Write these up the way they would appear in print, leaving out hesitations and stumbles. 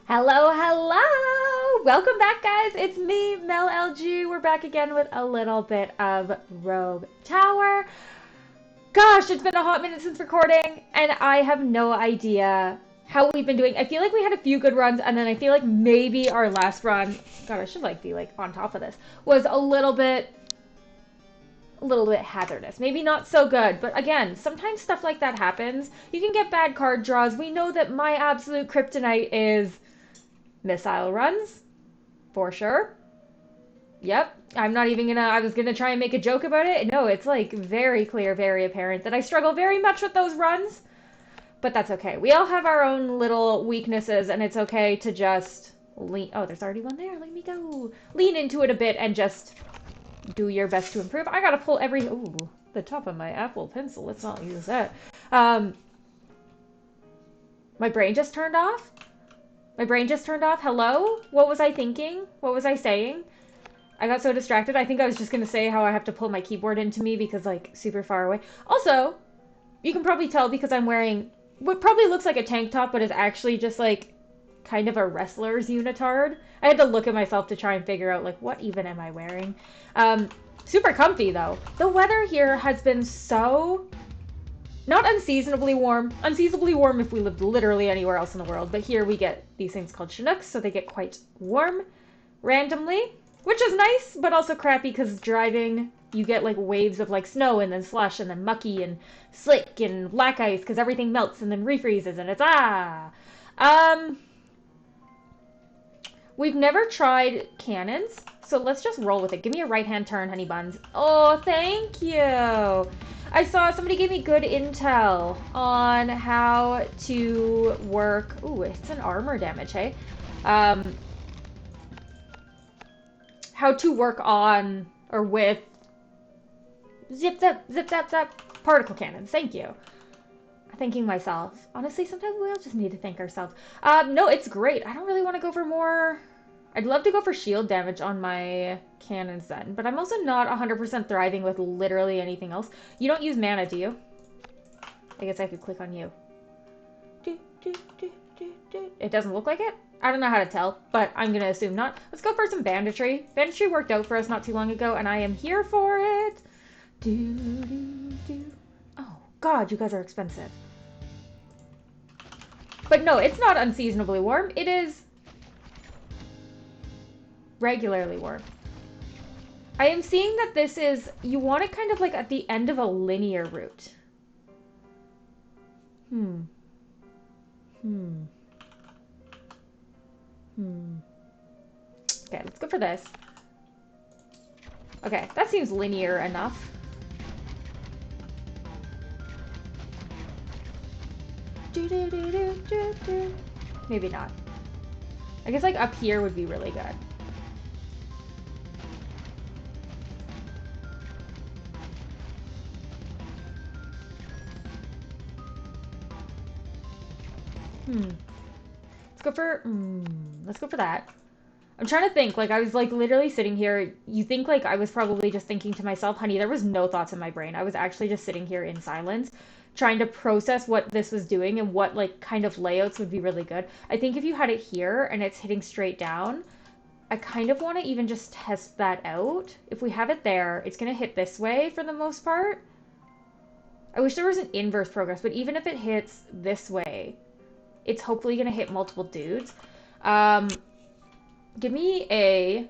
Hello, hello! Welcome back, guys. It's me, Mel LG. We're back again with a little bit of Rogue Tower. Gosh, it's been a hot minute since recording, and I have no idea how we've been doing. I feel like we had a few good runs, and then I feel like maybe our last run, God, I should be on top of this, was a little bit hazardous. Maybe not so good, but again, sometimes stuff like that happens. You can get bad card draws. We know that my absolute kryptonite is missile runs, for sure. Yep. I'm not even gonna, I was gonna try and make a joke about it. No, it's like very clear, very apparent that I struggle very much with those runs, but that's okay. We all have our own little weaknesses, and it's okay to just lean. Oh, there's already one there. Let me go. Lean into it a bit and just do your best to improve. I gotta pull every. Ooh, the top of my Apple Pencil. Let's not use that. Um, my brain just turned off. My brain just turned off. Hello? What was I thinking? What was I saying? I got so distracted. I think I was just going to say how I have to pull my keyboard into me because, like, super far away. Also, you can probably tell because I'm wearing what probably looks like a tank top, but is actually just, like, kind of a wrestler's unitard. I had to look at myself to try and figure out, like, what even am I wearing? Super comfy, though. The weather here has been so not unseasonably warm. Unseasonably warm if we lived literally anywhere else in the world, but here we get these things called Chinooks, so they get quite warm randomly, which is nice, but also crappy because driving, you get like waves of like snow and then slush and then mucky and slick and black ice because everything melts and then refreezes and it's Um, we've never tried cannons, so let's just roll with it. Give me a right-hand turn, honey buns. Oh, thank you. I saw somebody gave me good intel on how to work. Ooh, it's an armor damage, hey? Um, how to work on or with zip zap zap particle cannons. Thank you. Thanking myself. Honestly, sometimes we all just need to thank ourselves. No, it's great. I don't really want to go for more. I'd love to go for shield damage on my cannons then, but I'm also not 100% thriving with literally anything else. You don't use mana, do you? I guess I could click on you. It doesn't look like it? I don't know how to tell, but I'm going to assume not. Let's go for some banditry. Banditry worked out for us not too long ago, and I am here for it. Oh, God, you guys are expensive. But no, it's not unseasonably warm. It is regularly warm. I am seeing that this is, you want it kind of like at the end of a linear route. Hmm. Hmm. Hmm. Okay, let's go for this. Okay, that seems linear enough. Maybe not. I guess like up here would be really good. Hmm. Let's go for that. I'm trying to think. Like, I was, like, literally sitting here. You think, like, I was probably just thinking to myself, honey, there was no thoughts in my brain. I was actually just sitting here in silence, trying to process what this was doing and what, like, kind of layouts would be really good. I think if you had it here and it's hitting straight down, I kind of want to even just test that out. If we have it there, it's going to hit this way for the most part. I wish there was an inverse progress, but even if it hits this way, it's hopefully going to hit multiple dudes. Um, Give me a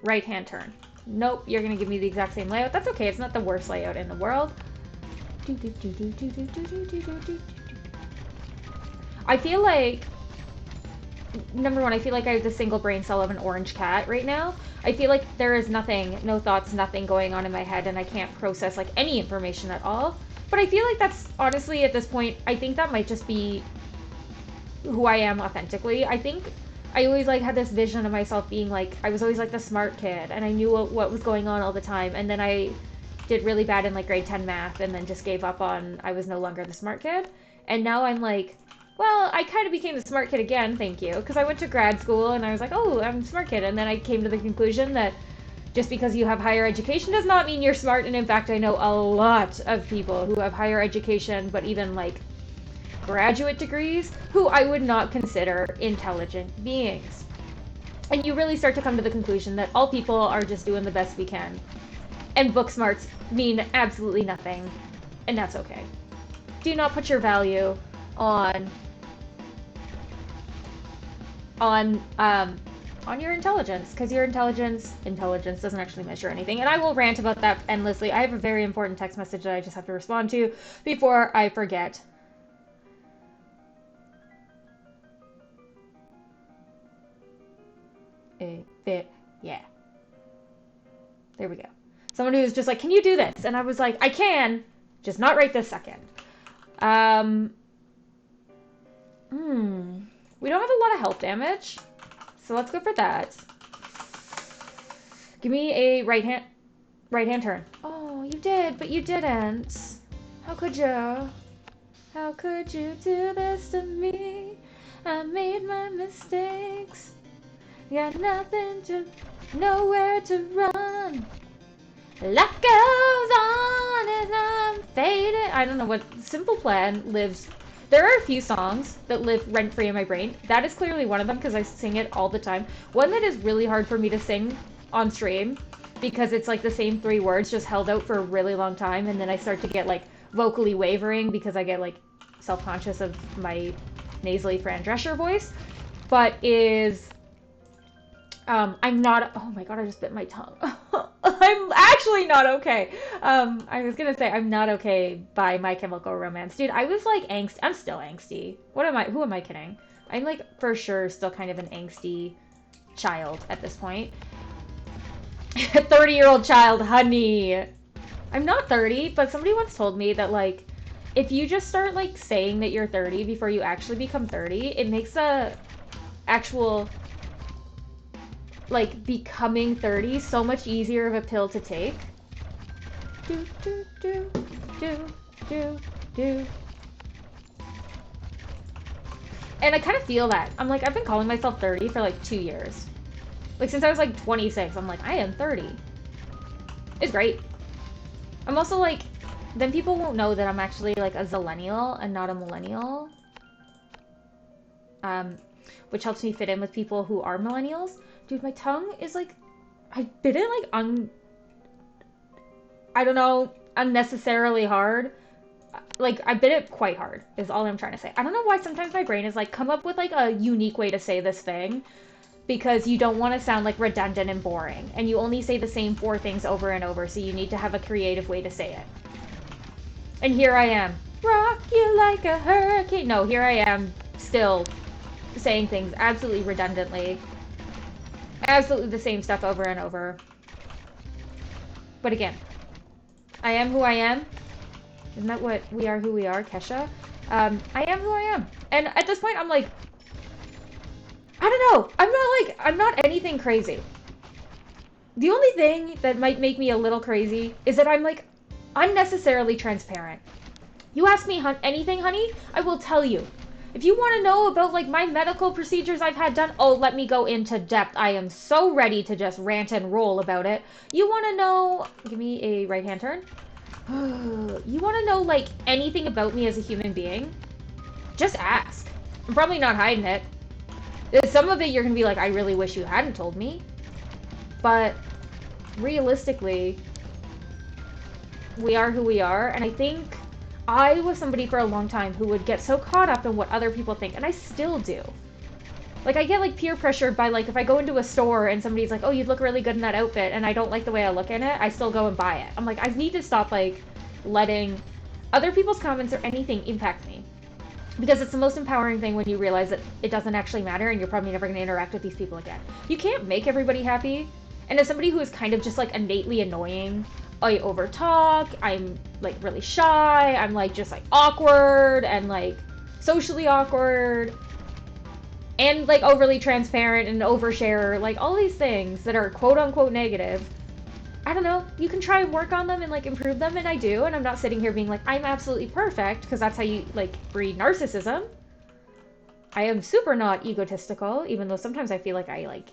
right-hand turn. Nope, you're going to give me the exact same layout. That's okay. It's not the worst layout in the world. I feel like, number one, I feel like I have the single brain cell of an orange cat right now. I feel like there is nothing, no thoughts, nothing going on in my head, and I can't process like any information at all. But I feel like that's honestly at this point, I think that might just be who I am authentically. I think I always like had this vision of myself being like I was always like the smart kid and I knew what was going on all the time, and then I did really bad in like grade 10 math and then just gave up on I was no longer the smart kid. And now I'm like, well, I kind of became the smart kid again, thank you, because I went to grad school and I was like, oh, I'm a smart kid, and then I came to the conclusion that just because you have higher education does not mean you're smart. And in fact, I know a lot of people who have higher education but even like graduate degrees who I would not consider intelligent beings. And you really start to come to the conclusion that all people are just doing the best we can. And book smarts mean absolutely nothing. And that's okay. Do not put your value on your intelligence, because your intelligence doesn't actually measure anything. And I will rant about that endlessly. I have a very important text message that I just have to respond to before I forget. Yeah. There we go. Someone who's just like, can you do this? And I was like, I can, just not right this second. We don't have a lot of health damage, so let's go for that. Give me a right hand turn. Oh, you did, but you didn't. How could you? How could you do this to me? I made my mistakes. Got nothing to, nowhere to run. Life goes on as I'm faded. I don't know what Simple Plan lives. There are a few songs that live rent-free in my brain. That is clearly one of them because I sing it all the time. One that is really hard for me to sing on stream because it's like the same 3 words just held out for a really long time, and then I start to get like vocally wavering because I get like self-conscious of my nasally Fran Drescher voice. But is I'm not. Oh my god! I just bit my tongue. I'm actually not okay. I was gonna say I'm not okay by My Chemical Romance, dude. I was like angst. I'm still angsty. What am I? Who am I kidding? I'm like for sure still kind of an angsty child at this point. 30-year-old child, honey. I'm not 30, but somebody once told me that like if you just start like saying that you're 30 before you actually become 30, it makes the actual like becoming 30 so much easier of a pill to take. Do, do, do, do, do, do. And I kind of feel that. I'm like, I've been calling myself 30 for like 2 years. Like since I was like 26, I'm like, I am 30. It's great. I'm also like, then people won't know that I'm actually like a zillennial and not a millennial. Which helps me fit in with people who are millennials. Dude, my tongue is like, I bit it like I don't know, unnecessarily hard. Like, I bit it quite hard, is all I'm trying to say. I don't know why sometimes my brain is like, come up with like a unique way to say this thing, because you don't want to sound like redundant and boring, and you only say the same 4 things over and over, so you need to have a creative way to say it. And here I am. Rock you like a hurricane. No, here I am, still saying things absolutely redundantly. Absolutely the same stuff over and over. But again, I am who I am. Isn't that what we are who we are, Kesha? I am who I am. And at this point, I'm like, I don't know. I'm not anything crazy. The only thing that might make me a little crazy is that I'm like unnecessarily transparent. You ask me anything, honey, I will tell you. If you want to know about like my medical procedures I've had done, oh, let me go into depth. I am so ready to just rant and roll about it. You want to know, give me a right hand turn. You want to know like anything about me as a human being? Just ask. I'm probably not hiding it. Some of it you're going to be like, I really wish you hadn't told me. But realistically, we are who we are. And I think I was somebody for a long time who would get so caught up in what other people think, and I still do. Like, I get, like, peer pressured by, like, if I go into a store and somebody's like, oh, you'd look really good in that outfit, and I don't like the way I look in it, I still go and buy it. I'm like, I need to stop, like, letting other people's comments or anything impact me. Because it's the most empowering thing when you realize that it doesn't actually matter and you're probably never going to interact with these people again. You can't make everybody happy. And as somebody who is kind of just, like, innately annoying, I overtalk, I'm like really shy, I'm like just like awkward and like socially awkward and like overly transparent and overshare, like all these things that are quote unquote negative. I don't know, you can try and work on them and like improve them, and I do, and I'm not sitting here being like I'm absolutely perfect, because that's how you like breed narcissism. I am super not egotistical, even though sometimes I feel like I like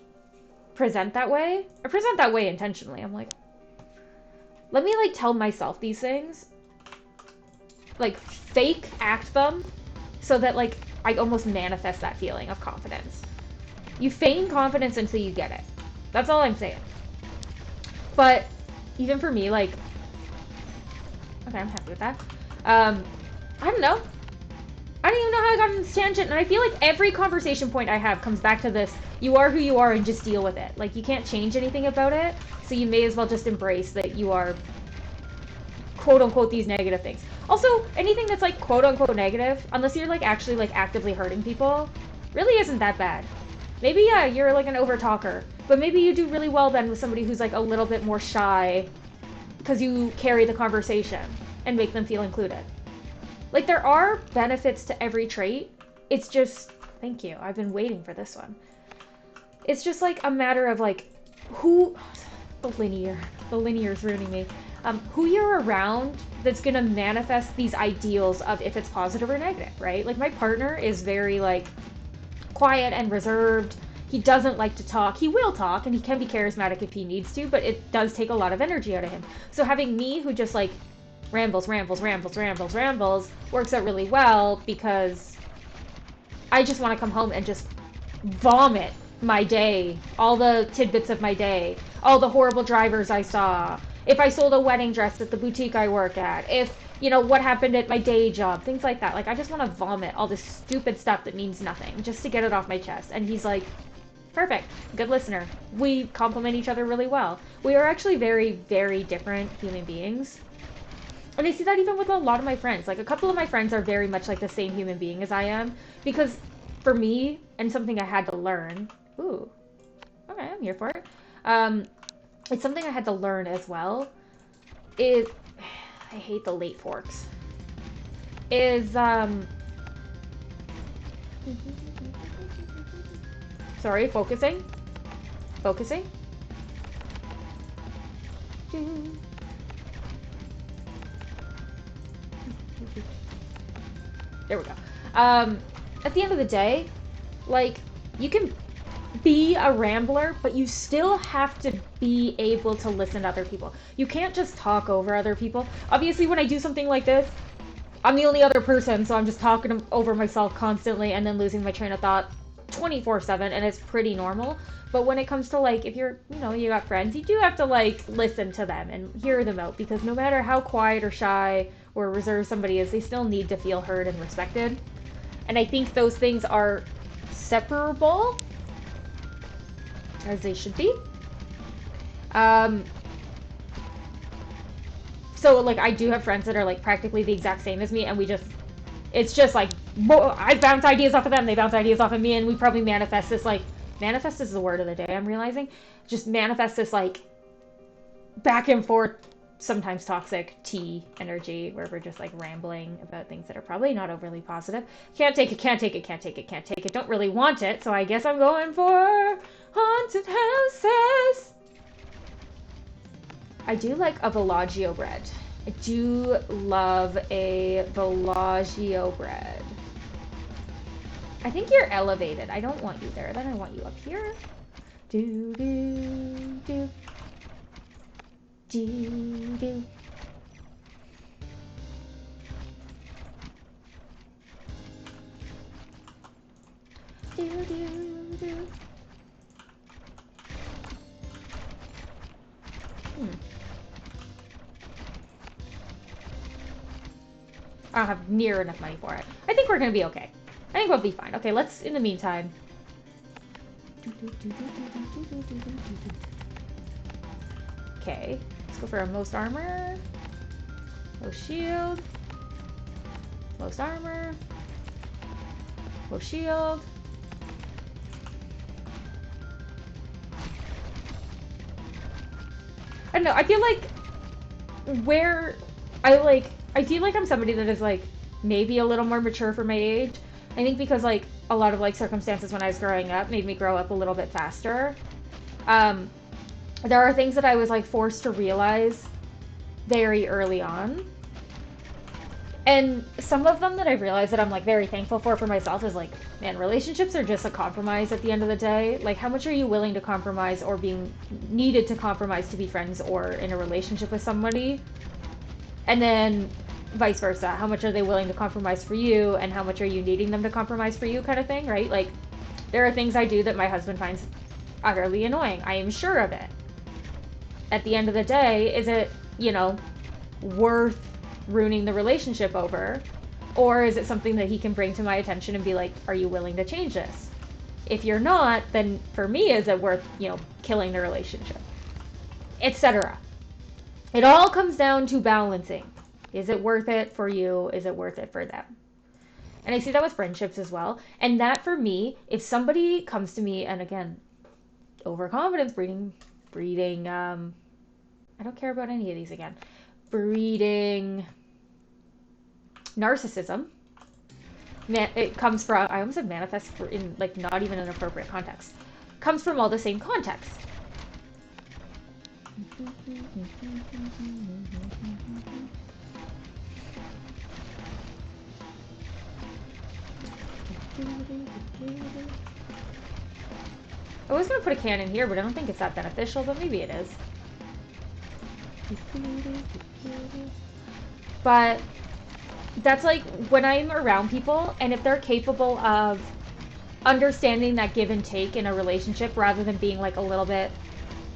present that way. I present that way intentionally. I'm like, let me, like, tell myself these things. Like, fake act them so that like I almost manifest that feeling of confidence. You feign confidence until you get it. That's all I'm saying. But even for me, like, okay, I'm happy with that. I don't know. I don't even know how I got on this tangent, and I feel like every conversation point I have comes back to this: you are who you are, and just deal with it. Like, you can't change anything about it, so you may as well just embrace that you are, quote unquote, these negative things. Also, anything that's like quote unquote negative, unless you're like actually like actively hurting people, really isn't that bad. Maybe, yeah, you're like an over talker, but maybe you do really well then with somebody who's like a little bit more shy because you carry the conversation and make them feel included. Like, there are benefits to every trait. It's just, thank you, I've been waiting for this one. It's just like a matter of like who, the linear's ruining me. Who you're around that's gonna manifest these ideals of if it's positive or negative, right? Like, my partner is very like quiet and reserved. He doesn't like to talk. He will talk and he can be charismatic if he needs to, but it does take a lot of energy out of him. So having me who just like rambles works out really well because I just want to come home and just vomit my day, all the tidbits of my day, all the horrible drivers I saw, if I sold a wedding dress at the boutique I work at, if, you know, what happened at my day job, things like that. Like, I just want to vomit all this stupid stuff that means nothing just to get it off my chest. And he's like, perfect, good listener. We complement each other really well. We are actually very, very different human beings. And I see that even with a lot of my friends. Like, a couple of my friends are very much like the same human being as I am. Because for me, and something I had to learn, ooh, okay, I'm here for it. It's something I had to learn as well. Is, I hate the late forks. Is, sorry, focusing. Focusing. There we go. At the end of the day, like, you can be a rambler, but you still have to be able to listen to other people. You can't just talk over other people. Obviously, when I do something like this, I'm the only other person, so I'm just talking over myself constantly and then losing my train of thought 24/7, and it's pretty normal. But when it comes to, like, if you're, you know, you got friends, you do have to, like, listen to them and hear them out, because no matter how quiet or shy or reserved somebody is, they still need to feel heard and respected. And I think those things are separable, as they should be. So, like, I do have friends that are, like, practically the exact same as me, and we just, it's just, like, I bounce ideas off of them, they bounce ideas off of me, and we probably manifest this, like, manifest is the word of the day, I'm realizing. Just manifest this, like, back and forth, sometimes toxic tea energy, where we're just, like, rambling about things that are probably not overly positive. Can't take it, can't take it, can't take it, can't take it, don't really want it, so I guess I'm going for haunted houses. I do like a Bellagio bread. I do love a Bellagio bread. I think you're elevated. I don't want you there. Then I want you up here. Do, do, do. Do, do. Do, do, do. I don't have near enough money for it. I think we're gonna be okay. I think we'll be fine. Okay, let's, in the meantime. Okay, let's go for a most armor. Most shield. Most armor. Most shield. I don't know, I feel like where I feel like I'm somebody that is like maybe a little more mature for my age. I think because like a lot of like circumstances when I was growing up made me grow up a little bit faster. There are things that I was like forced to realize very early on. And some of them that I realized that I'm like very thankful for myself is like, man, relationships are just a compromise at the end of the day. Like, how much are you willing to compromise or being needed to compromise to be friends or in a relationship with somebody? And then vice versa. How much are they willing to compromise for you, and how much are you needing them to compromise for you, kind of thing, right? Like, there are things I do that my husband finds utterly annoying. I am sure of it. At the end of the day, is it, worth ruining the relationship over? Or is it something that he can bring to my attention and be like, are you willing to change this? If you're not, then for me, is it worth, killing the relationship? Etc. It all comes down to balancing. Is it worth it for you? Is it worth it for them? And I see that with friendships as well. And that for me, if somebody comes to me, and again, overconfidence breeding, I don't care about any of these again, breeding narcissism. It comes from, I almost said manifest in like not even an appropriate context, comes from all the same context. I was going to put a can in here, but I don't think it's that beneficial, but maybe it is. But that's like when I'm around people, and if they're capable of understanding that give and take in a relationship rather than being like a little bit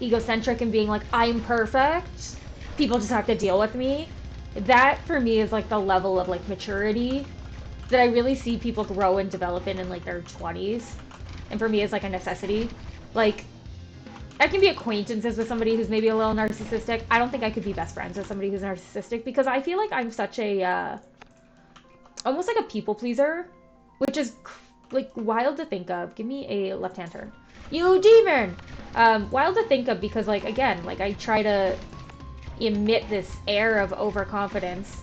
egocentric and being like, I'm perfect, people just have to deal with me. That for me is like the level of like maturity that I really see people grow and develop in like their 20s. And for me, it's like a necessity. Like, I can be acquaintances with somebody who's maybe a little narcissistic. I don't think I could be best friends with somebody who's narcissistic because I feel like I'm such a, almost like a people pleaser, which is like wild to think of. Give me a left-hand turn. You demon! Wild to think of because like, again, like I try to emit this air of overconfidence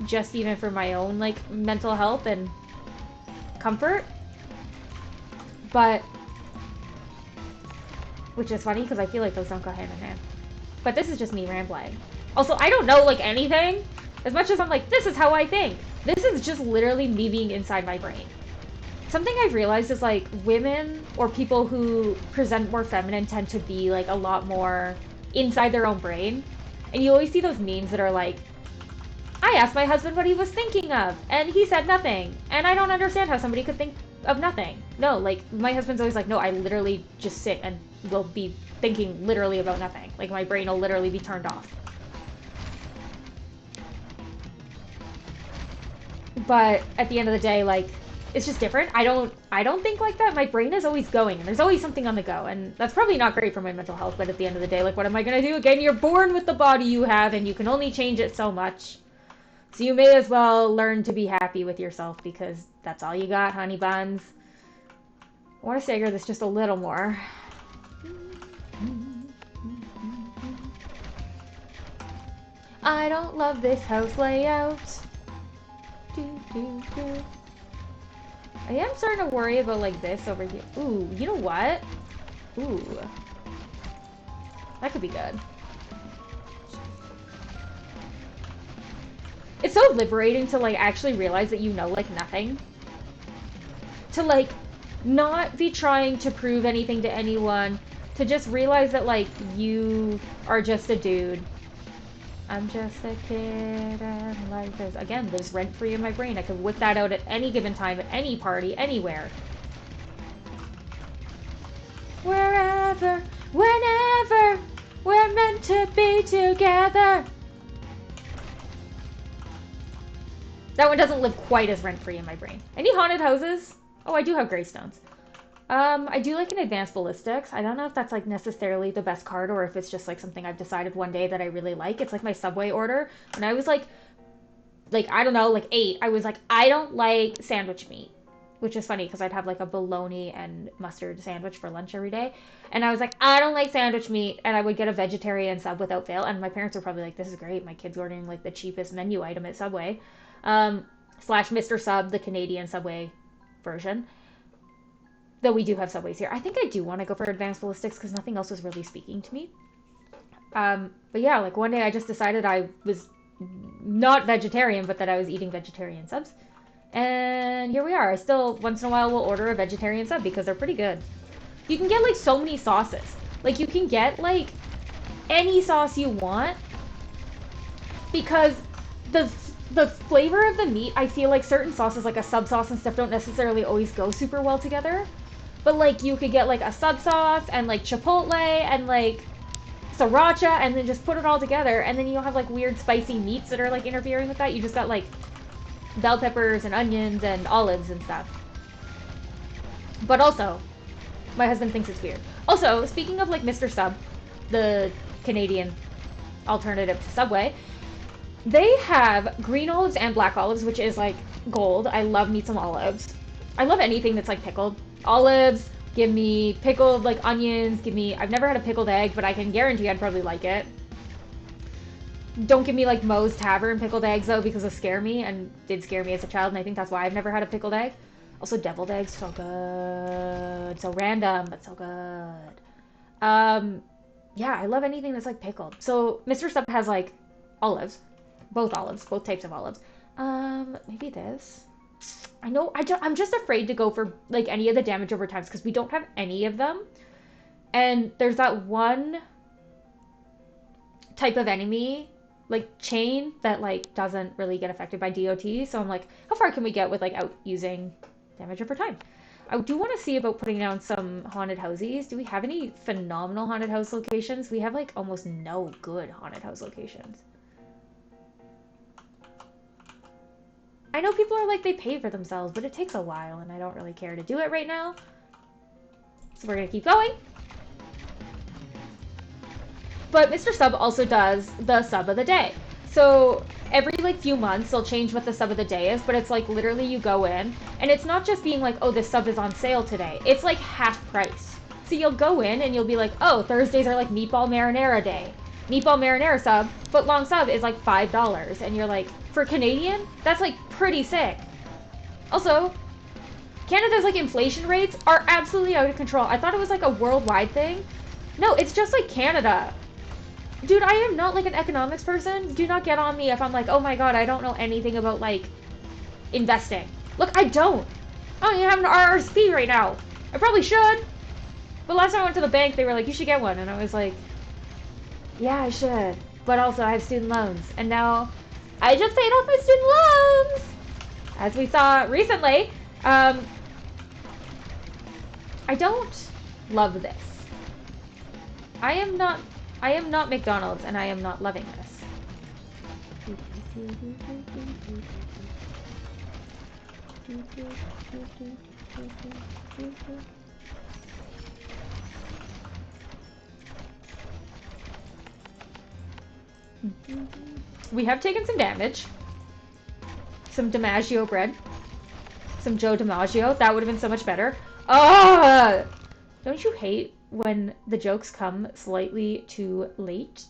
just even for my own like mental health and comfort. But, which is funny because I feel like those don't go hand in hand. But this is just me rambling. Also, I don't know like anything. As much as I'm like, this is how I think. This is just literally me being inside my brain. Something I've realized is like women or people who present more feminine tend to be like a lot more inside their own brain. And you always see those memes that are like, I asked my husband what he was thinking of, and he said nothing. And I don't understand how somebody could think of nothing. No, like, my husband's always like, no, I literally just sit and will be thinking literally about nothing. Like, my brain will literally be turned off. But at the end of the day, like, it's just different. I don't think like that. My brain is always going, and there's always something on the go, and that's probably not great for my mental health, but at the end of the day, like, what am I gonna do? Again, you're born with the body you have, and you can only change it so much. So you may as well learn to be happy with yourself because that's all you got, honey buns. I want to stagger this just a little more. I don't love this house layout. I am starting to worry about like this over here. Ooh, you know what? Ooh. That could be good. It's so liberating to like actually realize that you know like nothing. To like not be trying to prove anything to anyone. To just realize that like you are just a dude. I'm just a kid and life is, again, lives rent free in my brain. I could whip that out at any given time, at any party, anywhere. Wherever, whenever, we're meant to be together. That one doesn't live quite as rent-free in my brain. Any haunted houses? Oh, I do have Greystones. I do like an advanced ballistics. I don't know if that's like necessarily the best card or if it's just like something I've decided one day that I really like. It's like my Subway order. When I was like, I don't know, like 8, I was like, I don't like sandwich meat. Which is funny because I'd have like a bologna and mustard sandwich for lunch every day. And I was like, I don't like sandwich meat. And I would get a vegetarian sub without fail. And my parents were probably like, this is great. My kid's ordering like the cheapest menu item at Subway. Slash Mr. Sub, the Canadian Subway version. Though we do have Subways here. I think I do want to go for advanced ballistics because nothing else was really speaking to me. But yeah, like one day I just decided I was not vegetarian, but that I was eating vegetarian subs. And here we are. I still, once in a while, will order a vegetarian sub because they're pretty good. You can get like so many sauces. Like you can get like any sauce you want because the the flavor of the meat, I feel like certain sauces, like a sub sauce and stuff, don't necessarily always go super well together. But like you could get like a sub sauce and like chipotle and like sriracha and then just put it all together, and then you don't have like weird spicy meats that are like interfering with that. You just got like bell peppers and onions and olives and stuff. But also, my husband thinks it's weird. Also, speaking of like Mr. Sub, the Canadian alternative to Subway, they have green olives and black olives, which is like gold. I love me some olives. I love anything that's like pickled. Olives, give me pickled like onions, give me, I've never had a pickled egg, but I can guarantee I'd probably like it. Don't give me like Moe's Tavern pickled eggs though, because they scare me and did scare me as a child, and I think that's why I've never had a pickled egg. Also, deviled eggs, so good. So random, but so good. Yeah, I love anything that's like pickled. So Mr. Sub has like olives, both types of olives. Maybe this. I know, I'm just afraid to go for like any of the damage over times because we don't have any of them. And there's that one type of enemy, like chain, that like doesn't really get affected by DOT. So I'm like, how far can we get with like out using damage over time? I do want to see about putting down some haunted houses. Do we have any phenomenal haunted house locations? We have like almost no good haunted house locations. I know people are like, they pay for themselves, but it takes a while and I don't really care to do it right now. So we're gonna keep going. But Mr. Sub also does the sub of the day. So every like few months they'll change what the sub of the day is, but it's like literally you go in and it's not just being like, oh, this sub is on sale today. It's like half price. So you'll go in and you'll be like, oh, Thursdays are like meatball marinara day. Meatball marinara sub, foot long sub is like $5. And you're like, for Canadian, that's like pretty sick. Also, Canada's like inflation rates are absolutely out of control. I thought it was like a worldwide thing. No, it's just like Canada. Dude, I am not like an economics person. Do not get on me if I'm like, oh my god, I don't know anything about like investing. Look, I don't. I don't even have an RRSP right now. I probably should. But last time I went to the bank, they were like, you should get one. And I was like, yeah, I should. But also I have student loans. And now I just paid off my student loans. As we saw recently. I don't love this. I am not McDonald's, and I am not loving this. We have taken some damage. Some DiMaggio bread. Some Joe DiMaggio. That would have been so much better. Ah! Don't you hate when the jokes come slightly too late?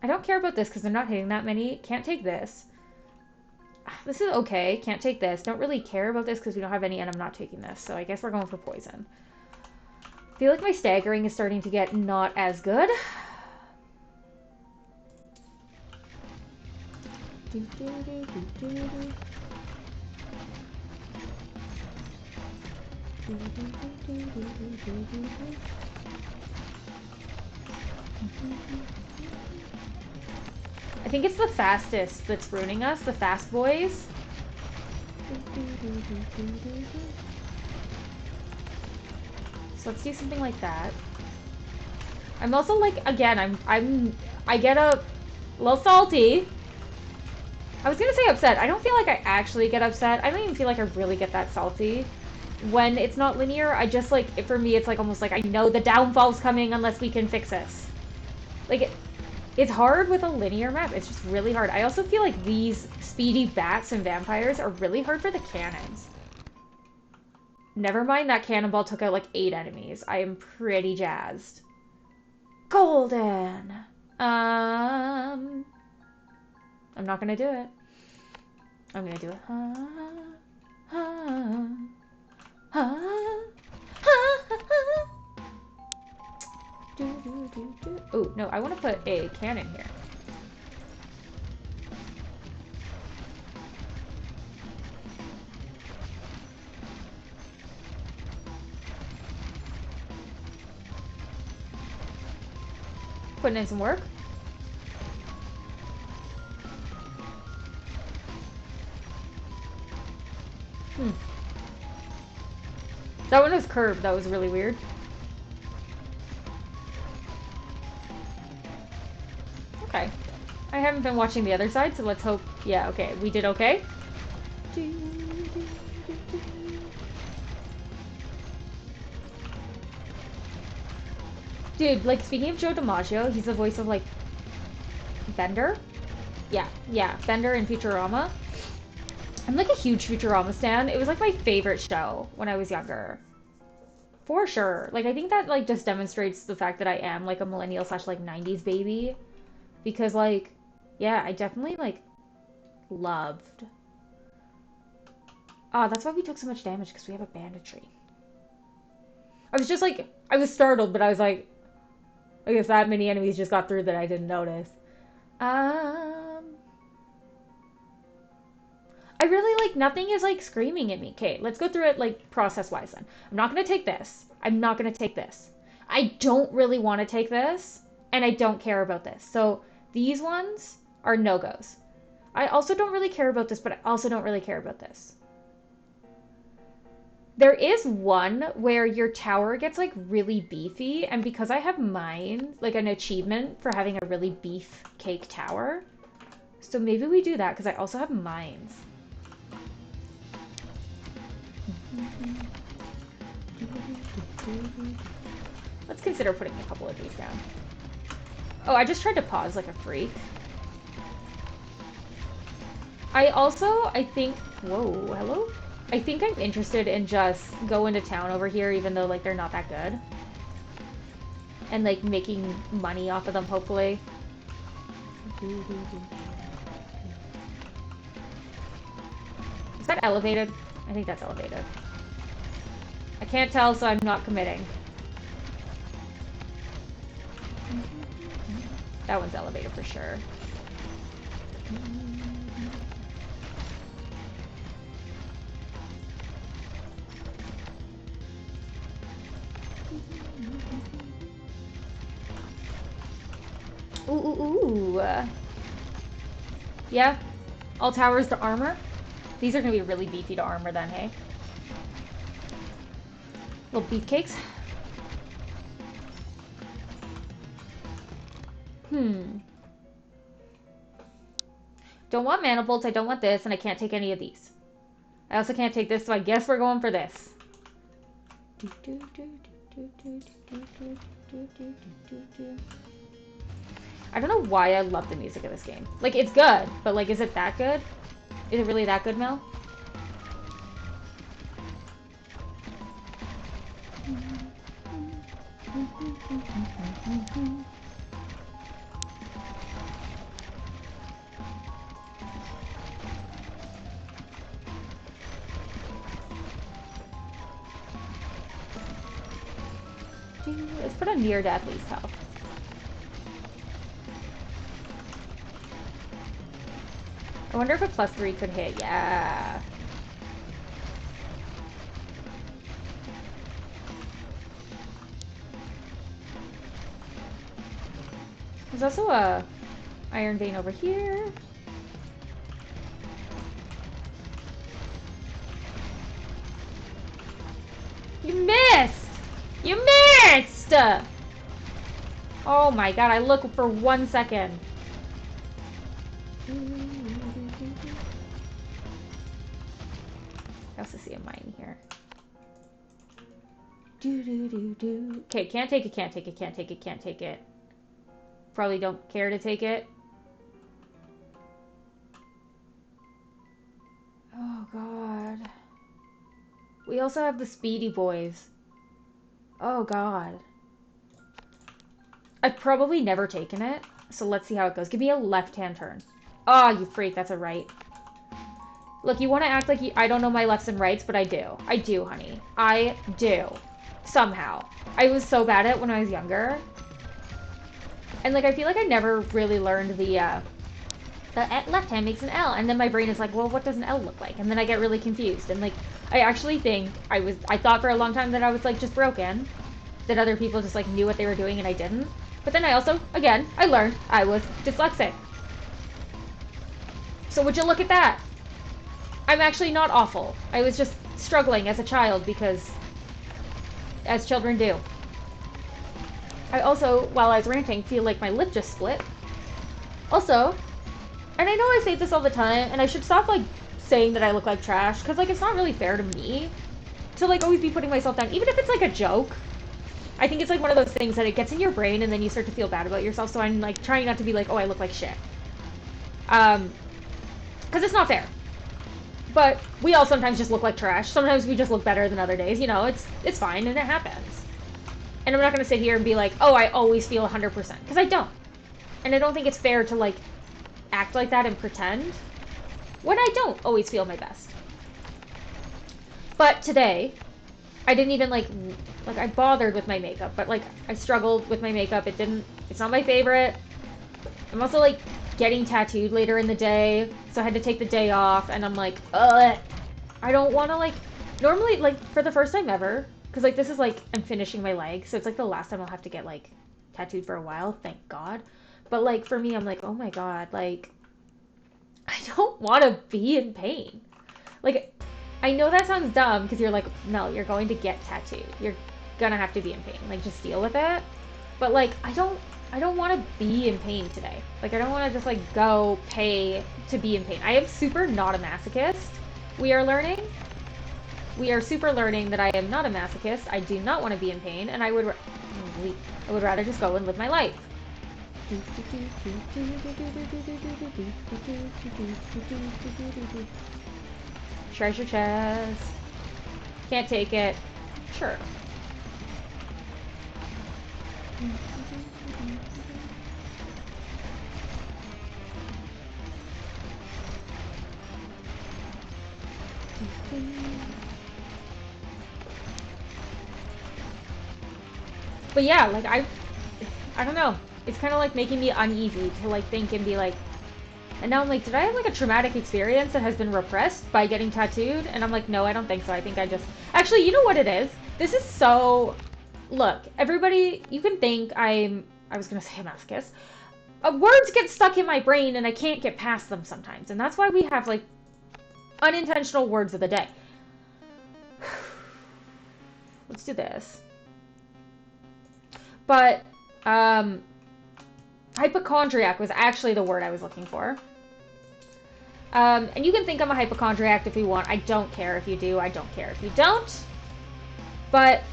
I don't care about this because they're not hitting that many. Can't take this. This is okay. Can't take this. Don't really care about this because we don't have any, and I'm not taking this. So I guess we're going for poison. I feel like my staggering is starting to get not as good. I think it's the fastest that's ruining us, the fast boys. So let's do something like that. I'm also like, again, I get a little salty. I was gonna say upset. I don't feel like I actually get upset. I don't even feel like I really get that salty when it's not linear. I just like, for me, it's like almost like I know the downfall's coming unless we can fix this. Like, it's hard with a linear map. It's just really hard. I also feel like these speedy bats and vampires are really hard for the cannons. Never mind that cannonball took out like 8 enemies. I am pretty jazzed. Golden. I'm not gonna do it. I'm gonna do it. Oh, no, I want to put a cannon here. Putting in some work. That one was curved. That was really weird. Okay. I haven't been watching the other side, so let's hope... Yeah, okay. We did okay. Dude, like, speaking of Joe DiMaggio, he's the voice of, like, Bender? Yeah, Bender in Futurama. I'm, like, a huge Futurama stan. It was, like, my favorite show when I was younger. For sure. Like, I think that, like, just demonstrates the fact that I am, like, a millennial slash, like, 90s baby. Because, like, yeah, I definitely, like, loved. Ah, that's why we took so much damage, because we have a banditry. I was just, like, I was startled, but I was like, I guess that many enemies just got through that I didn't notice. I really, like, nothing is, like, screaming at me. Okay, let's go through it, like, process-wise then. I'm not gonna take this. I'm not gonna take this. I don't really want to take this, and I don't care about this. So, these ones are no-goes. I also don't really care about this, but I also don't really care about this. There is one where your tower gets, like, really beefy, and because I have mine, like, an achievement for having a really beefcake tower, so maybe we do that, because I also have mines. Let's consider putting a couple of these down. Oh, I just tried to pause like a freak. I think, whoa, hello? I think I'm interested in just going to town over here, even though, like, they're not that good. And, like, making money off of them, hopefully. Is that elevated? I think that's elevated. I can't tell, so I'm not committing. That one's elevated for sure. Ooh. Yeah. All towers to armor. These are going to be really beefy to armor then, hey? Little beefcakes. Don't want mana bolts, I don't want this, and I can't take any of these. I also can't take this, so I guess we're going for this. I don't know why I love the music of this game. Like, it's good, but, like, is it that good? Is it really that good, Mel? Let's put a near-death least health. I wonder if a +3 could hit. Yeah. There's also a iron vein over here. You missed! You missed! Oh my god, I look for 1 second. I also see a mine here. Okay, can't take it, can't take it, can't take it, can't take it. Probably don't care to take it. Oh god. We also have the speedy boys. Oh god. I've probably never taken it, so let's see how it goes. Give me a left-hand turn. Oh, you freak, that's a right. Look, you want to act like I don't know my lefts and rights, but I do. I do, honey. I do. Somehow. I was so bad at it when I was younger. And, like, I feel like I never really learned the left hand makes an L. And then my brain is like, well, what does an L look like? And then I get really confused. And, like, I actually think I thought for a long time that I was, like, just broken. That other people just, like, knew what they were doing and I didn't. But then I also, again, I learned I was dyslexic. So would you look at that? I'm actually not awful. I was just struggling as a child because as children do. I also, while I was ranting, feel like my lip just split. Also, and I know I say this all the time, and I should stop, like, saying that I look like trash, because, like, it's not really fair to me to, like, always be putting myself down, even if it's, like, a joke. I think it's, like, one of those things that it gets in your brain, and then you start to feel bad about yourself, so I'm, like, trying not to be like, oh, I look like shit. Because it's not fair. But we all sometimes just look like trash. Sometimes we just look better than other days. You know, it's fine, and it happens. And I'm not going to sit here and be like, oh, I always feel 100%, because I don't. And I don't think it's fair to, like, act like that and pretend when I don't always feel my best. But today, I didn't even, like, I bothered with my makeup, but, like, I struggled with my makeup. It's not my favorite. I'm also, like, getting tattooed later in the day, so I had to take the day off, and I'm like, ugh, I don't want to, like, normally, like, for the first time ever, because, like, this is, like, I'm finishing my leg, so it's, like, the last time I'll have to get, like, tattooed for a while, thank God. But, like, for me, I'm like, oh my God, like, I don't want to be in pain. Like, I know that sounds dumb, because you're like, no, you're going to get tattooed. You're gonna have to be in pain. Like, just deal with it. But, like, I don't want to be in pain today. Like, I don't want to just, like, go pay to be in pain. I am super not a masochist. We are learning. We are super learning that I am not a masochist. I do not want to be in pain, and I would rather just go and live my life. Treasure chest. Can't take it. Sure. But yeah, like, I don't know. It's kind of like making me uneasy to, like, think and be like, and now I'm like, did I have, like, a traumatic experience that has been repressed by getting tattooed? And I'm like, no, I don't think so. I think I just, actually, you know what it is? This is so, look, everybody, you can think I was going to say a masochist. Words get stuck in my brain and I can't get past them sometimes. And that's why we have, like, unintentional words of the day. Let's do this. But, hypochondriac was actually the word I was looking for. And you can think I'm a hypochondriac if you want. I don't care if you do. I don't care if you don't. But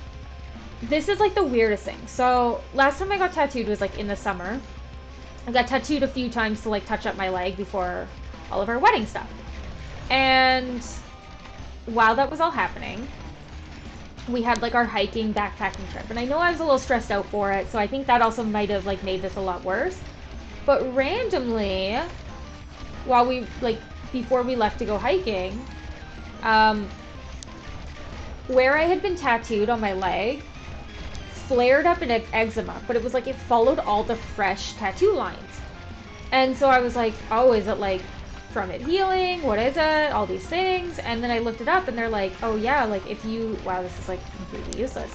this is, like, the weirdest thing. So last time I got tattooed was, like, in the summer. I got tattooed a few times to, like, touch up my leg before all of our wedding stuff. And while that was all happening, we had, like, our hiking backpacking trip. And I know I was a little stressed out for it, so I think that also might have, like, made this a lot worse. But randomly, while we, like, before we left to go hiking, where I had been tattooed on my leg flared up in eczema, but it was like it followed all the fresh tattoo lines. And so I was like, oh, is it, like, from it healing? What is it? All these things. And then I looked it up and they're like, oh yeah, like, if you, wow, this is, like, completely useless.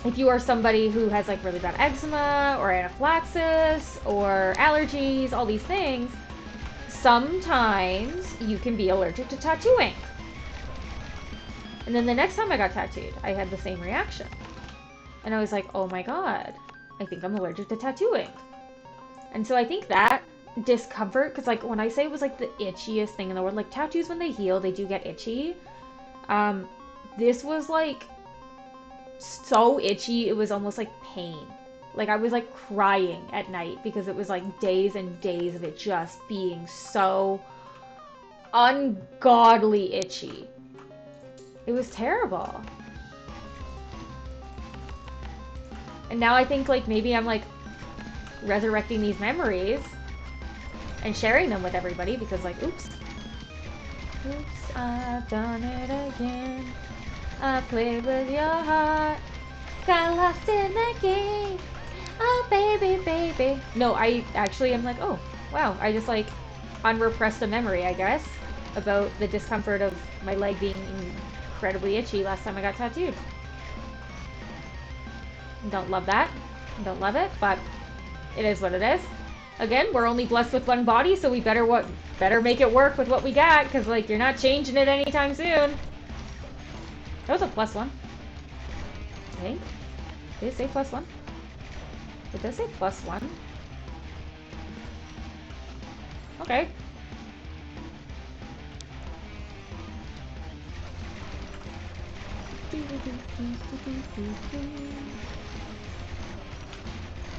If you are somebody who has, like, really bad eczema or anaphylaxis or allergies, all these things, sometimes you can be allergic to tattoo ink. And then the next time I got tattooed, I had the same reaction. And I was like, oh my God, I think I'm allergic to tattoo ink. And so I think that discomfort, because, like, when I say it was, like, the itchiest thing in the world, like, tattoos, when they heal, they do get itchy. This was, like, so itchy, it was almost like pain. Like, I was, like, crying at night because it was, like, days and days of it just being so ungodly itchy. It was terrible. And now I think, like, maybe I'm, like, resurrecting these memories and sharing them with everybody because, like, oops, I've done it again. I played with your heart, got lost in the game. Oh, baby, baby. No, I actually am like, oh, wow. I just, like, unrepressed a memory, I guess, about the discomfort of my leg being incredibly itchy last time I got tattooed. Don't love that. Don't love it, but it is what it is. Again, we're only blessed with one body, so we better make it work with what we got, because, like, you're not changing it anytime soon. That was a +1. Okay. Did it say +1? It does say +1. Okay.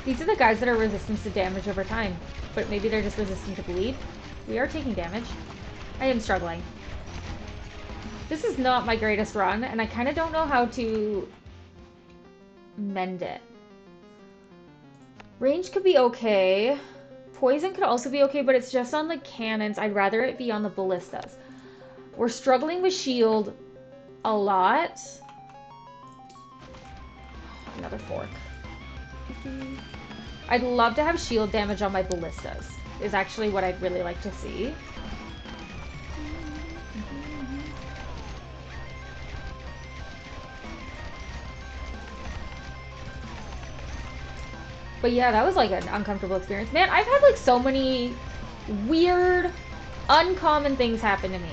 These are the guys that are resistant to damage over time, but maybe they're just resistant to bleed. We are taking damage. I am struggling. This is not my greatest run, and I kind of don't know how to mend it. Range could be okay. Poison could also be okay, but it's just on the cannons. I'd rather it be on the ballistas. We're struggling with shield a lot. Another fork. I'd love to have shield damage on my ballistas, is actually what I'd really like to see. But yeah, that was like an uncomfortable experience. Man, I've had like so many weird, uncommon things happen to me.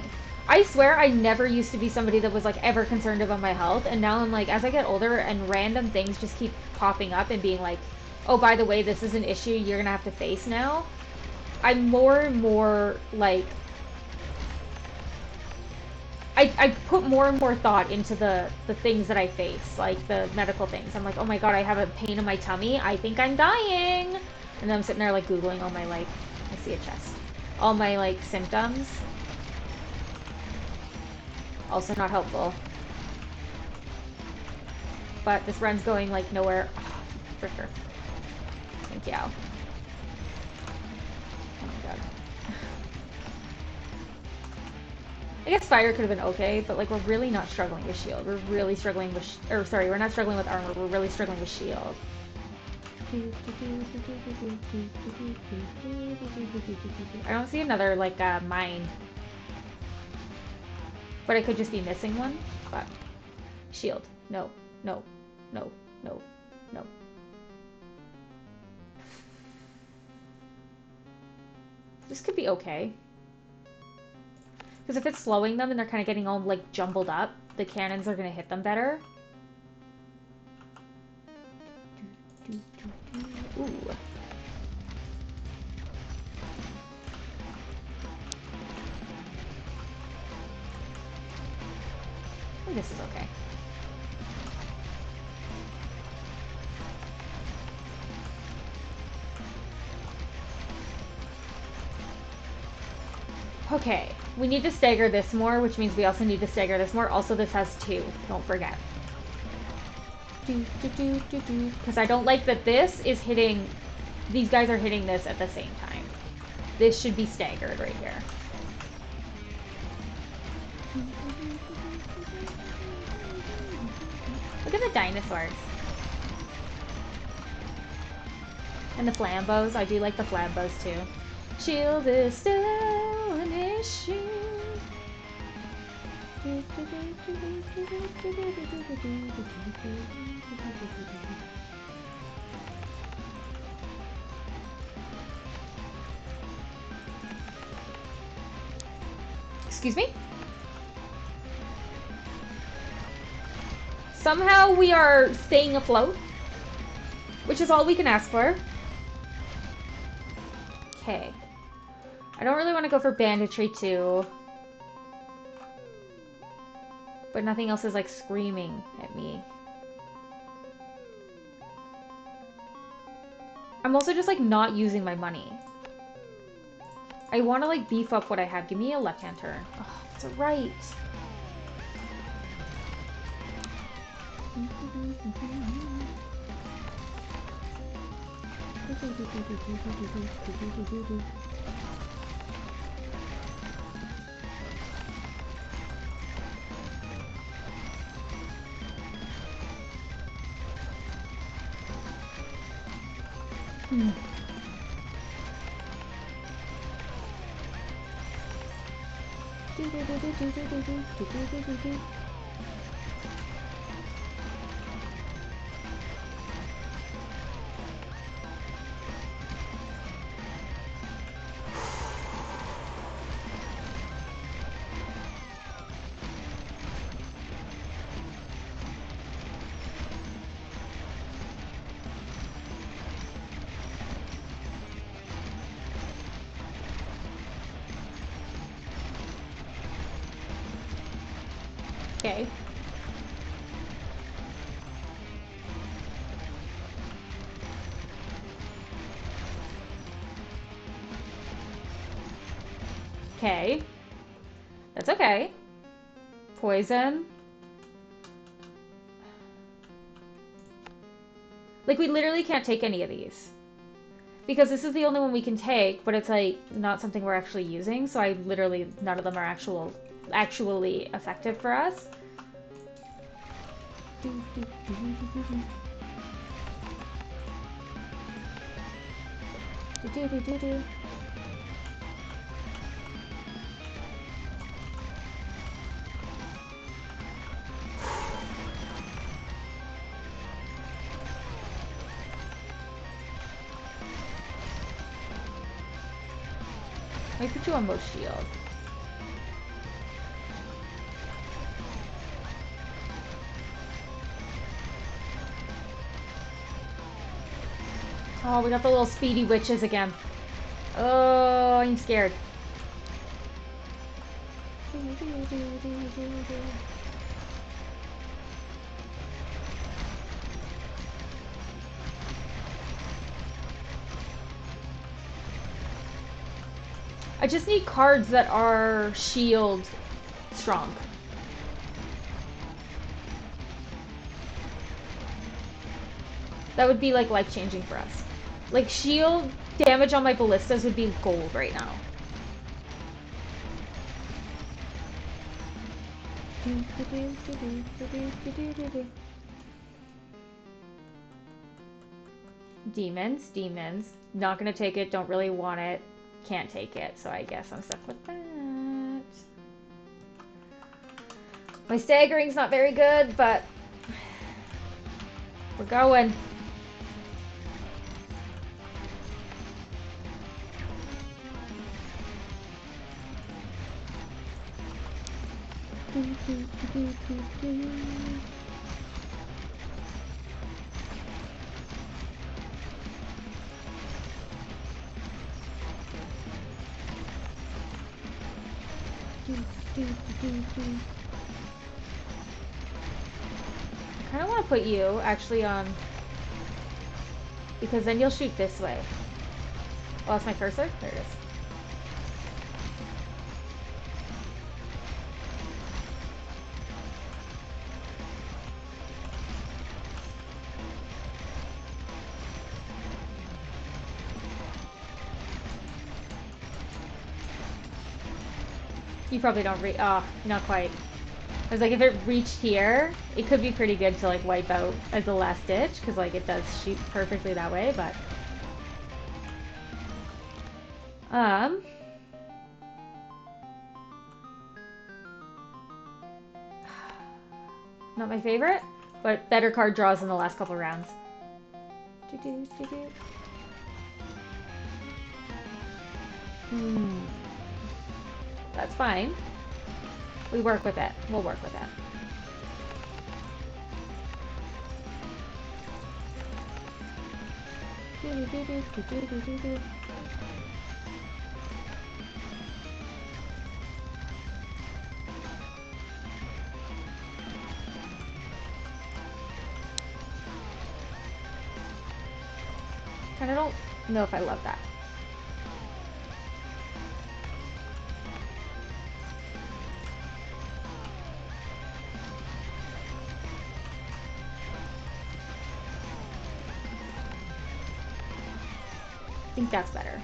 I swear I never used to be somebody that was like ever concerned about my health, and now I'm like, as I get older and random things just keep popping up and being like, oh, by the way, this is an issue you're gonna have to face now. I'm more and more like, I put more and more thought into the things that I face, like the medical things. I'm like, oh my god, I have a pain in my tummy. I think I'm dying. And then I'm sitting there like Googling all my like, I see a chest. All my like symptoms. Also not helpful. But this run's going like nowhere. Oh, fricker. Thank you. Oh my god. I guess fire could have been okay, but like we're really not struggling with shield. We're really struggling with, sorry, we're not struggling with armor. We're really struggling with shield. I don't see another like mine, but I could just be missing one. But shield, no, no, no, no, no. This could be okay. Because if it's slowing them and they're kind of getting all like jumbled up, the cannons are going to hit them better. Ooh. I think this is okay. Okay, we need to stagger this more, which means we also need to stagger this more. Also, this has 2, don't forget. Because I don't like that this is hitting, these guys are hitting this at the same time. This should be staggered right here. Look at the dinosaurs. And the flambos, I do like the flambos too. Shield is still an issue. Excuse me? Somehow we are staying afloat, which is all we can ask for. Okay. I don't really want to go for banditry too. But nothing else is like screaming at me. I'm also just like not using my money. I want to like beef up what I have. Give me a left-hand turn. Oh, it's a right. okay. That's okay. Poison. Like, we literally can't take any of these. Because this is the only one we can take, but it's, like, not something we're actually using, so I literally, none of them are actually effective for us. I put you on most shield. Oh, we got the little speedy witches again. Oh, I'm scared. I just need cards that are shield strong. That would be like life-changing for us. Like shield damage on my ballistas would be gold right now. Demons. Not gonna take it, don't really want it. Can't take it, so I guess I'm stuck with that. My staggering's not very good, but we're going. I kind of want to put you actually on, because then you'll shoot this way. Lost my cursor? There it is. You probably don't not quite. I was like, if it reached here, it could be pretty good to like wipe out as the last ditch, because like it does shoot perfectly that way, but not my favorite, but better card draws in the last couple rounds. That's fine. We work with it. We'll work with it. Kind of don't know if I love that. I think that's better.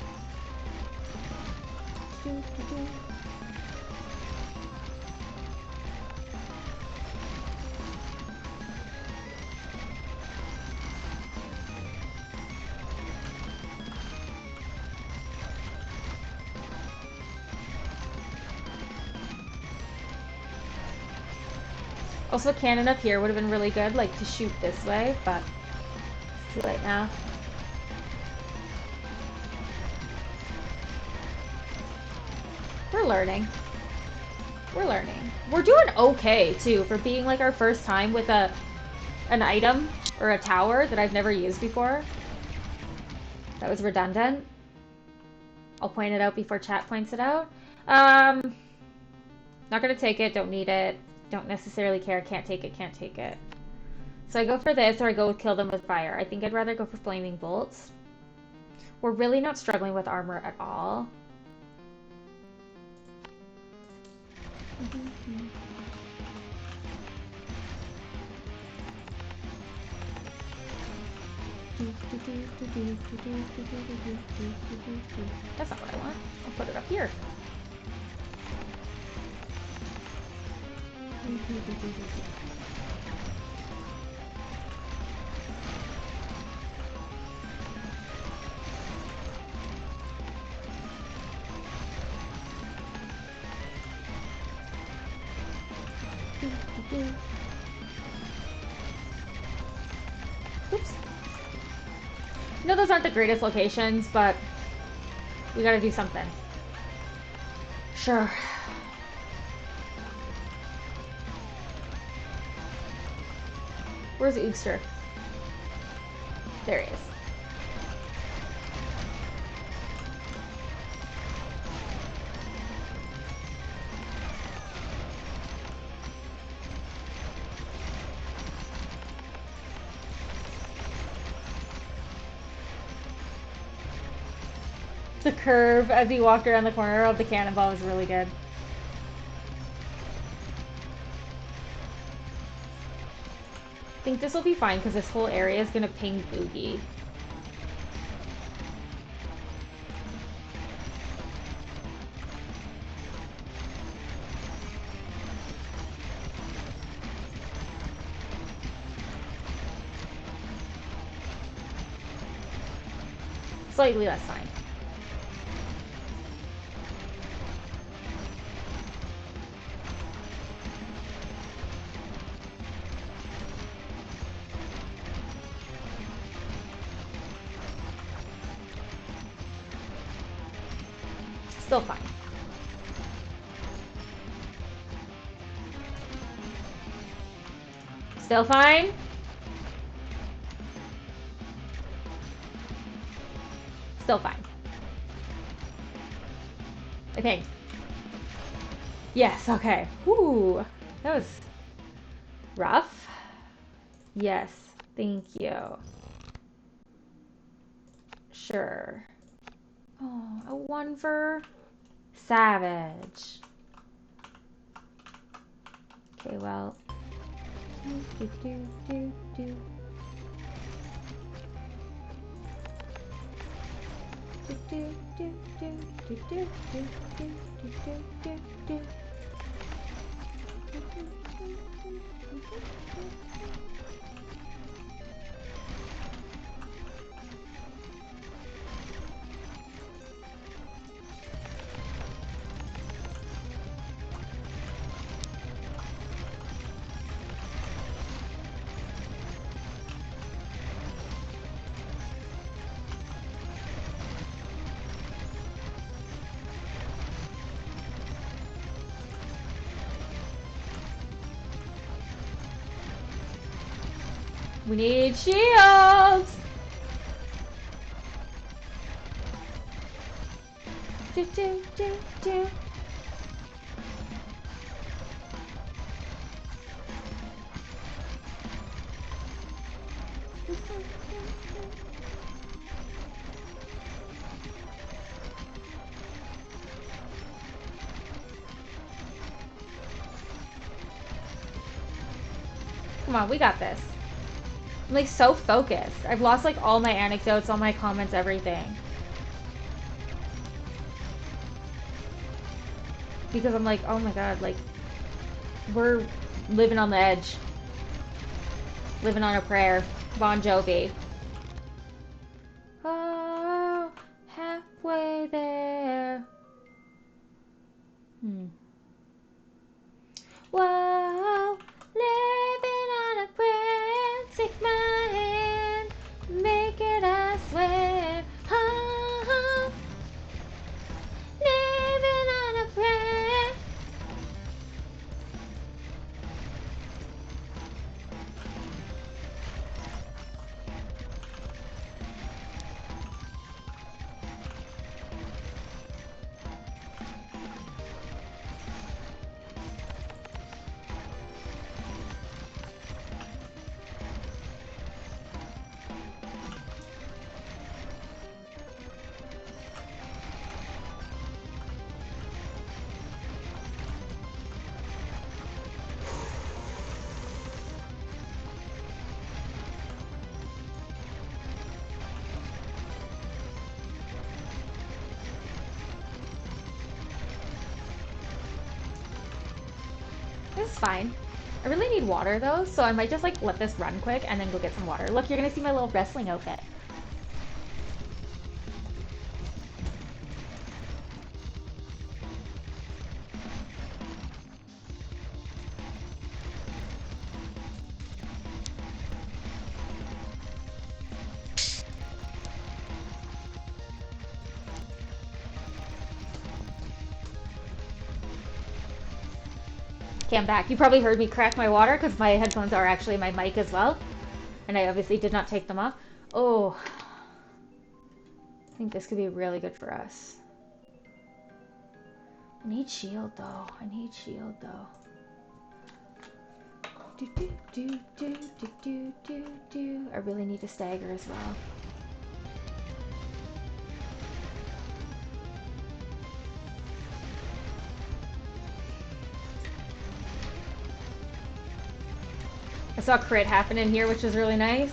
Also, cannon up here would have been really good, like to shoot this way, but it's too late now. We're learning. We're learning. We're doing okay, too, for being like our first time with an item or a tower that I've never used before. That was redundant. I'll point it out before chat points it out. Not gonna take it, don't need it, don't necessarily care, can't take it. So I go for this, or I go kill them with fire. I think I'd rather go for flaming bolts. We're really not struggling with armor at all. That's not what I want. I'll put it up here. Oops. No, those aren't the greatest locations, but we gotta do something. Sure. Where's Oogster? There he is. The curve as he walked around the corner of the cannonball was really good. I think this will be fine because this whole area is going to ping Boogie. Slightly less fine. Still fine. Still fine? Still fine. I think. Yes, okay. Whew. That was rough. Yes, thank you. Sure. Oh, a 1 for Savage. Okay, well. We need shields! Do, do, do, do. Come on, we got this. I'm like so focused. I've lost like all my anecdotes, all my comments, everything. Because I'm like, oh my god, like, we're living on the edge. Living on a prayer. Bon Jovi. Oh, halfway there. Whoa, living on a prayer. Take my hand, make it, I swear. Oh, living on a prayer. This is fine. I really need water though, so I might just like let this run quick and then go get some water. Look, you're gonna see my little wrestling outfit. Okay, I'm back. You probably heard me crack my water because my headphones are actually my mic as well. And I obviously did not take them off. Oh, I think this could be really good for us. I need shield though. I need shield though. Do, do, do, do, do, do, do, do. I really need to stagger as well. I saw crit happen in here, which is really nice.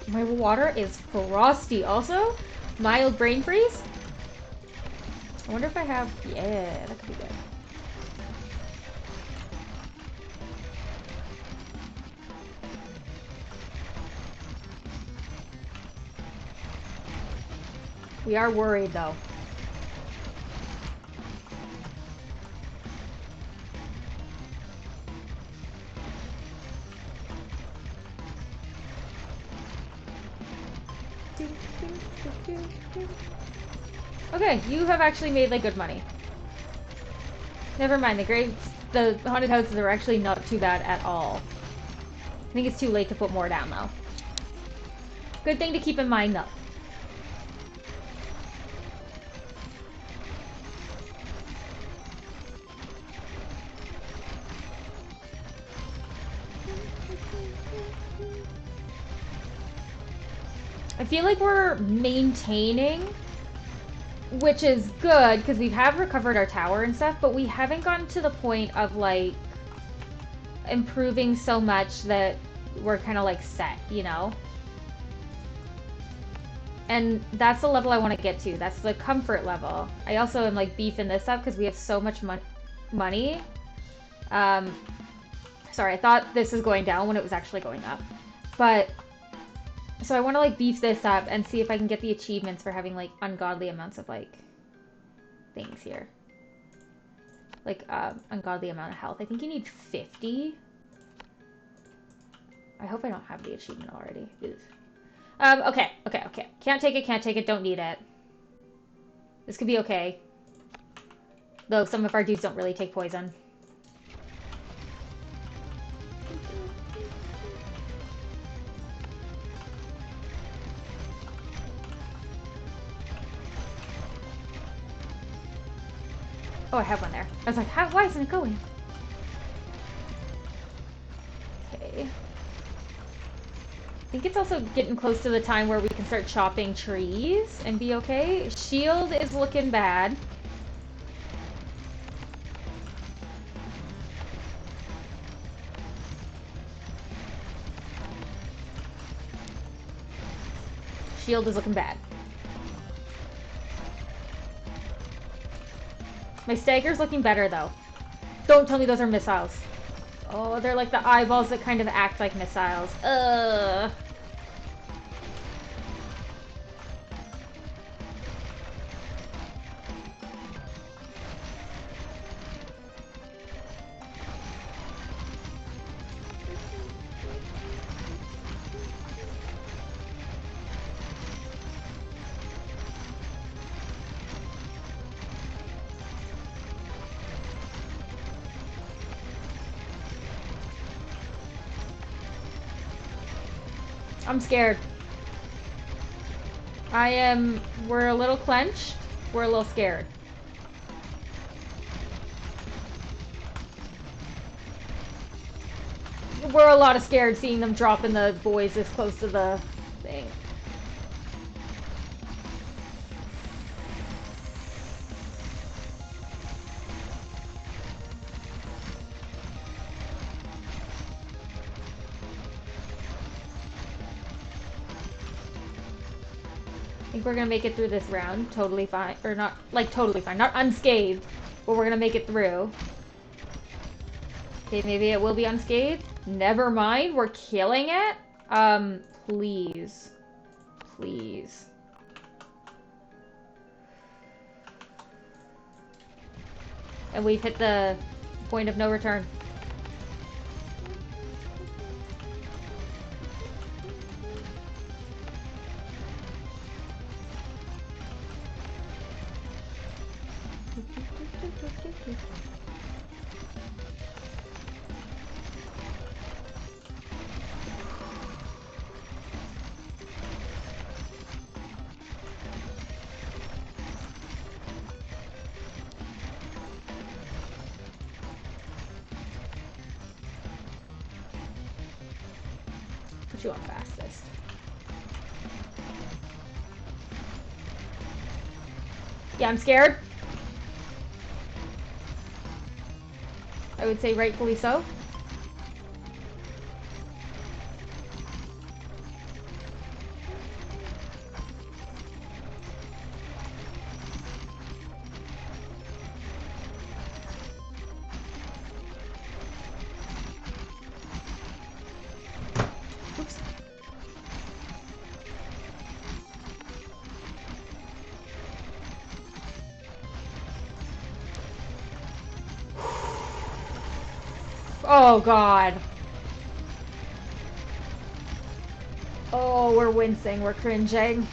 My water is frosty. Also, mild brain freeze. I wonder if I have... Yeah, that could be good. We are worried, though. Okay, you have actually made like good money. Never mind, the haunted houses are actually not too bad at all. I think it's too late to put more down though. Good thing to keep in mind though. I feel like we're maintaining, which is good because we have recovered our tower and stuff, but we haven't gotten to the point of like improving so much that we're kind of like set, you know? And that's the level I want to get to. That's the comfort level. I also am like beefing this up because we have so much money. Sorry, I thought this was going down when it was actually going up. But, so I want to like beef this up and see if I can get the achievements for having like ungodly amounts of like things here. Like ungodly amount of health. I think you need 50. I hope I don't have the achievement already. Okay. Can't take it, don't need it. This could be okay. Though some of our dudes don't really take poison. Oh, I have one there. I was like, why isn't it going? Okay. I think it's also getting close to the time where we can start chopping trees and be okay. Shield is looking bad. Shield is looking bad. My stagger's looking better, though. Don't tell me those are missiles. Oh, they're like the eyeballs that kind of act like missiles. Ugh. I'm scared. We're a little clenched. We're a little scared. We're a lot of scared seeing them dropping the boys this close to the thing. think we're gonna make it through this round totally fine. Or not, like, totally fine. Not unscathed, but we're gonna make it through. Okay, maybe it will be unscathed. Never mind, we're killing it. Please. Please. And we've hit the point of no return. Put you on fastest. Yeah, I'm scared. I would say rightfully so. Oops. Oh, God. Oh, we're wincing. We're cringing.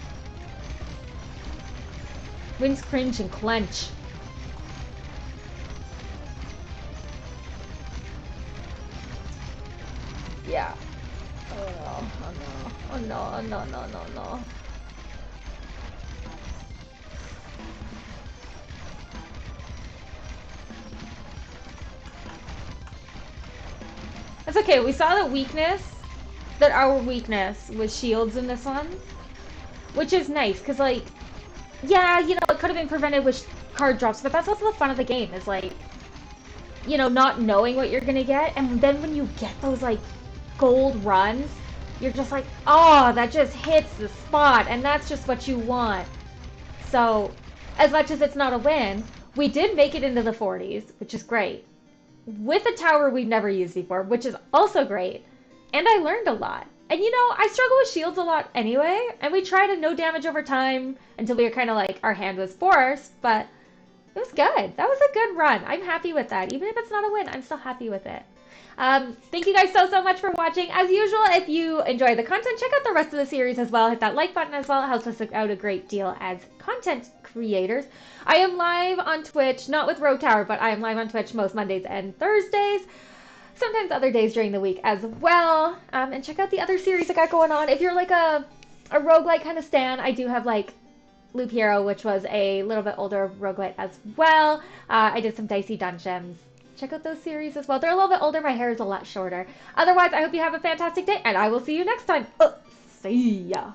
Wince, cringe, and clench. Yeah. Oh, no. Oh, no. Oh, no. Oh, no, no, no, no. That's okay. We saw that our weakness was shields in this one, which is nice, because, like, yeah, you know, it could have been prevented with card drops, but that's also the fun of the game, is, like, you know, not knowing what you're gonna get, and then when you get those, like, gold runs, you're just like, oh, that just hits the spot, and that's just what you want. So, as much as it's not a win, we did make it into the 40s, which is great. With a tower we've never used before, which is also great. And I learned a lot. And you know, I struggle with shields a lot anyway, and we tried a no damage over time until we were kind of like, our hand was forced, but it was good. That was a good run. I'm happy with that. Even if it's not a win, I'm still happy with it. Thank you guys so much for watching. As usual, if you enjoy the content, check out the rest of the series as well. Hit that like button as well. It helps us out a great deal as content creators. I am live on Twitch, not with Rogue Tower, but I am live on Twitch most Mondays and Thursdays. Sometimes other days during the week as well. And check out the other series I got going on. If you're like a roguelike kind of stan, I do have like Loop Hero, which was a little bit older roguelite as well. I did some Dicey Dungeons. Check out those series as well. They're a little bit older. My hair is a lot shorter. Otherwise, I hope you have a fantastic day, and I will see you next time. See ya.